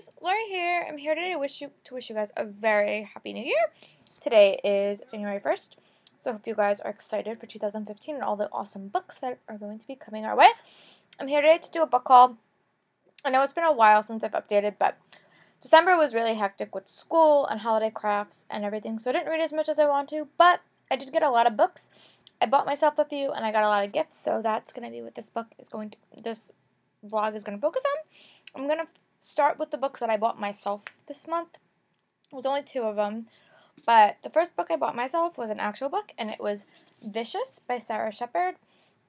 guys, Lori here. I'm here today to wish you guys a very happy new year. Today is January 1st, so I hope you guys are excited for 2015 and all the awesome books that are going to be coming our way. I'm here today to do a book haul. I know it's been a while since I've updated, but December was really hectic with school and holiday crafts and everything, so I didn't read as much as I want to, but I did get a lot of books. I bought myself a few and I got a lot of gifts, so that's going to be what this vlog is going to focus on. I'm going to start with the books that I bought myself this month. It was only 2 of them, but the first book I bought myself was an actual book, and it was Vicious by Sarah Shepard.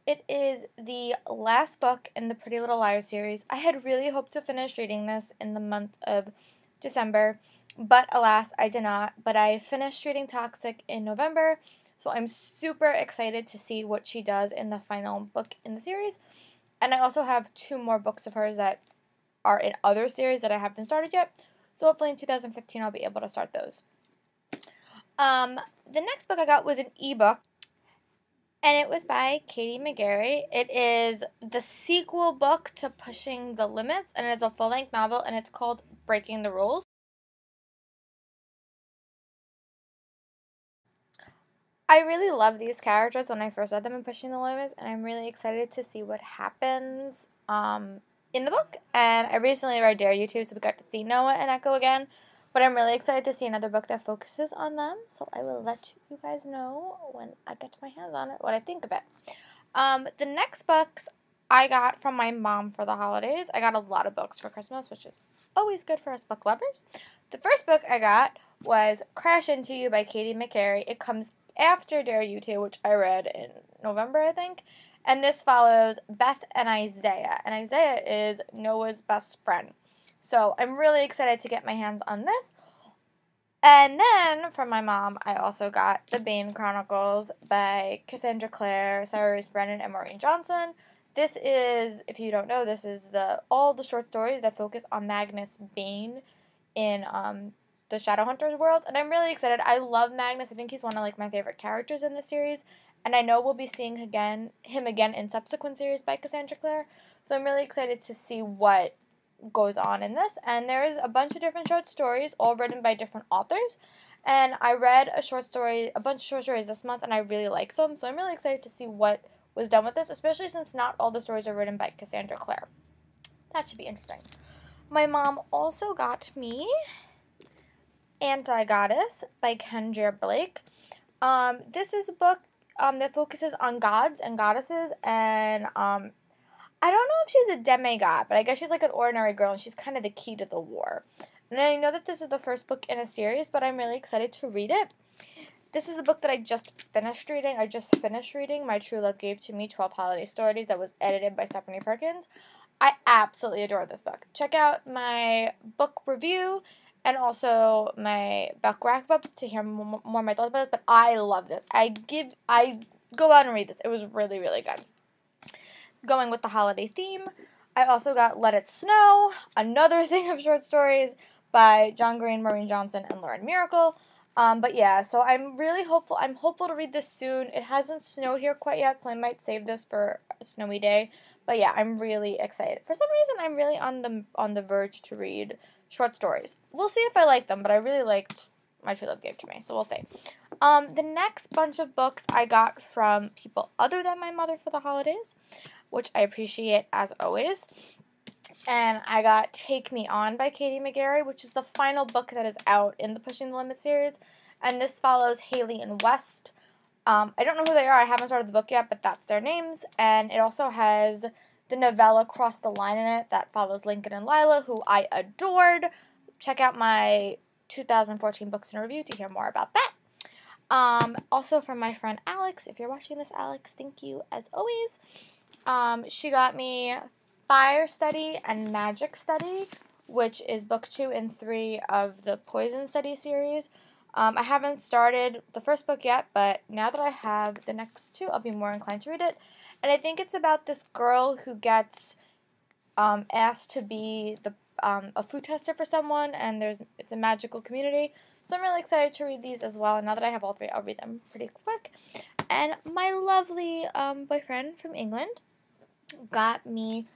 It is the last book in the Pretty Little Liars series. I had really hoped to finish reading this in the month of December, but alas, I did not. But I finished reading Toxic in November, so I'm super excited to see what she does in the final book in the series. And I also have 2 more books of hers that are in other series that I haven't started yet. So hopefully in 2015 I'll be able to start those. The next book I got was an ebook, and it was by Katie McGarry. It is the sequel book to Pushing the Limits, and it's a full-length novel, and it's called Breaking the Rules. I really love these characters when I first read them in Pushing the Limits, and I'm really excited to see what happens in the book. And I recently read Dare You To, so we got to see Noah and Echo again. But I'm really excited to see another book that focuses on them, so I will let you guys know when I get my hands on it, what I think of it. The next books I got from my mom for the holidays. I got a lot of books for Christmas, which is always good for us book lovers. The first book I got was Crash Into You by Katie McGarry. It comes after Dare You To, which I read in November, I think. And this follows Beth and Isaiah. And Isaiah is Noah's best friend. So I'm really excited to get my hands on this. And then from my mom, I also got The Bane Chronicles by Cassandra Clare, Cyrus Brennan, and Maureen Johnson. This is, if you don't know, this is all the short stories that focus on Magnus Bane in the Shadowhunters world. And I'm really excited. I love Magnus. I think he's one of my favorite characters in the series. And I know we'll be seeing him again in subsequent series by Cassandra Clare. So I'm really excited to see what goes on in this. And there's a bunch of different short stories, all written by different authors. And I read a bunch of short stories this month, and I really like them. So I'm really excited to see what was done with this, especially since not all the stories are written by Cassandra Clare. That should be interesting. My mom also got me Anti-Goddess by Kendra Blake. This is a book that focuses on gods and goddesses, and I don't know if she's a demigod, but I guess she's like an ordinary girl, and she's kind of the key to the war. And I know that this is the first book in a series, but I'm really excited to read it. This is the book that I just finished reading. I just finished reading My True Love Gave to Me 12 Holiday Stories that was edited by Stephanie Perkins. I absolutely adore this book. Check out my book review and also my book wrap-up to hear more of my thoughts about it, but I love this. I go out and read this. It was really, really good. Going with the holiday theme, I also got Let It Snow, another thing of short stories by John Green, Maureen Johnson, and Lauren Miracle. But yeah, so I'm really hopeful. I'm hopeful to read this soon. It hasn't snowed here quite yet, so I might save this for a snowy day. But yeah, I'm really excited. For some reason, I'm really on the verge to read short stories. We'll see if I like them, but I really liked My True Love Gave to Me, so we'll see. The next bunch of books I got from people other than my mother for the holidays, which I appreciate as always. And I got Take Me On by Katie McGarry, which is the final book that is out in the Pushing the Limit series. And this follows Haley and West. I don't know who they are. I haven't started the book yet, but that's their names. And it also has the novella Cross the Line in it that follows Lincoln and Lila, who I adored. Check out my 2014 Books in Review to hear more about that. Also from my friend Alex. If you're watching this, Alex, thank you as always. She got me Fire Study and Magic Study, which is book 2 and 3 of the Poison Study series. I haven't started the first book yet, but now that I have the next 2, I'll be more inclined to read it. And I think it's about this girl who gets asked to be a food tester for someone, and it's a magical community. So I'm really excited to read these as well. And now that I have all 3, I'll read them pretty quick. And my lovely boyfriend from England got me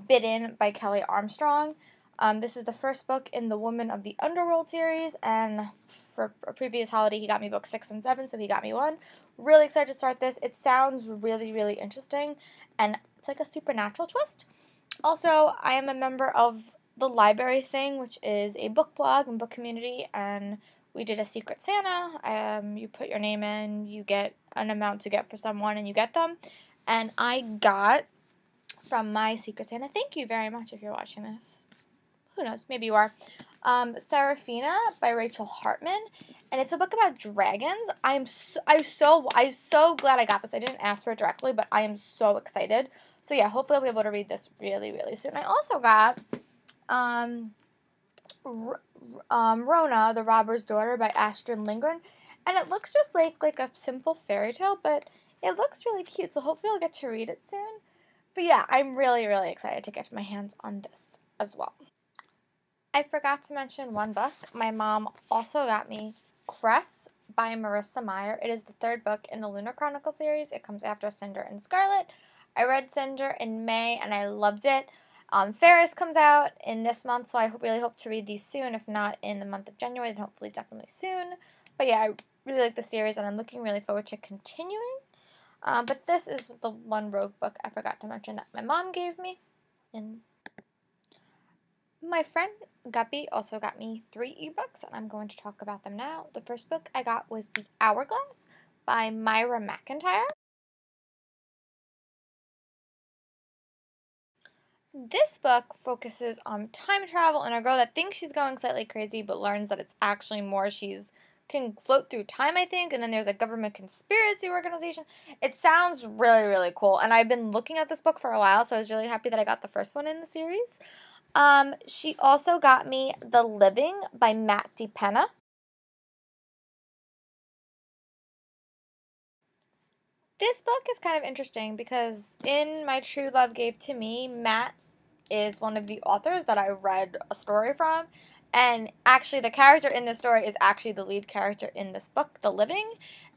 Bidden by Kelly Armstrong. This is the first book in the Woman of the Underworld series, and for a previous holiday, he got me books 6 and 7, so he got me one. Really excited to start this. It sounds really, really interesting, and it's like a supernatural twist. Also, I am a member of the Library Thing, which is a book blog and book community, and we did a Secret Santa. You put your name in, you get an amount to get for someone, and you get them. And I got from my Secret Santa, thank you very much if you're watching this. Who knows, maybe you are. Serafina by Rachel Hartman, and it's a book about dragons. I'm so glad I got this. I didn't ask for it directly, but I am so excited. So yeah, hopefully I'll be able to read this really, really soon. I also got Rona, the Robber's Daughter by Astrid Lindgren, and it looks just like a simple fairy tale, but it looks really cute, so hopefully I'll get to read it soon. But yeah, I'm really, really excited to get my hands on this as well. I forgot to mention one book. My mom also got me Cress by Marissa Meyer. It is the third book in the Lunar Chronicle series. It comes after Cinder and Scarlet. I read Cinder in May, and I loved it. Ferris comes out in this month, so I really hope to read these soon. If not in the month of January, then hopefully definitely soon. But yeah, I really like the series, and I'm looking really forward to continuing. But this is the one rogue book I forgot to mention that my mom gave me. And my friend Guppy also got me 3 ebooks, and I'm going to talk about them now. The first book I got was The Hourglass by Myra McIntyre. This book focuses on time travel and a girl that thinks she's going slightly crazy but learns that it's actually more she's can float through time, I think, and then there's a government conspiracy organization. It sounds really, really cool, and I've been looking at this book for a while, so I was really happy that I got the first one in the series. She also got me The Living by Matt DePena. This book is kind of interesting because in My True Love Gave to Me, Matt is one of the authors that I read a story from, and actually the character in this story is actually the lead character in this book, The Living.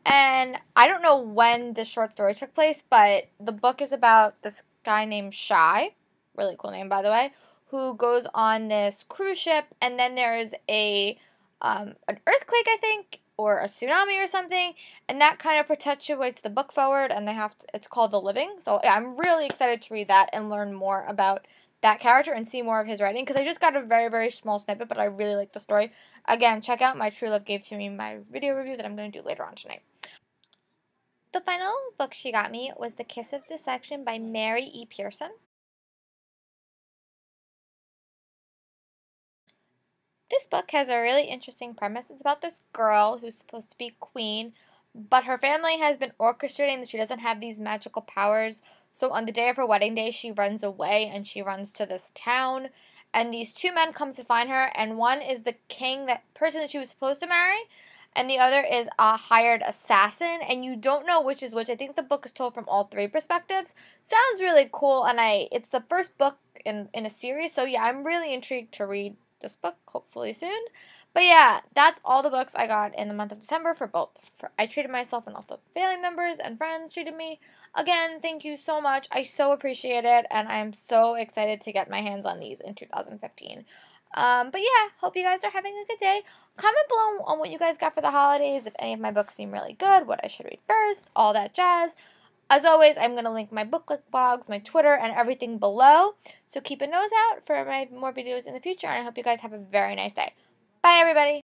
And I don't know when this short story took place, but the book is about this guy named Shy, really cool name by the way, who goes on this cruise ship, and then there's an earthquake, I think, or a tsunami or something, and that kind of perpetuates the book forward, and it's called The Living. So yeah, I'm really excited to read that and learn more about that character and see more of his writing, because I just got a very, very small snippet, but I really like the story. Again, check out My True Love Gave to Me, my video review that I'm going to do later on tonight. The final book she got me was The Kiss of Deception by Mary E. Pearson. This book has a really interesting premise. It's about this girl who's supposed to be queen, but her family has been orchestrating that she doesn't have these magical powers. So on the day of her wedding day, she runs away and she runs to this town. And these 2 men come to find her, and one is the king, that person that she was supposed to marry, and the other is a hired assassin, and you don't know which is which. I think the book is told from all 3 perspectives. Sounds really cool, and it's the first book in a series, so yeah, I'm really intrigued to read this book, hopefully soon. But yeah, that's all the books I got in the month of December for both. I treated myself, and also family members and friends treated me. Again, thank you so much. I so appreciate it, and I'm so excited to get my hands on these in 2015. But yeah, hope you guys are having a good day. Comment below on what you guys got for the holidays, if any of my books seem really good, what I should read first, all that jazz. As always, I'm going to link my book blogs, my Twitter, and everything below. So keep a nose out for my more videos in the future, and I hope you guys have a very nice day. Bye, everybody.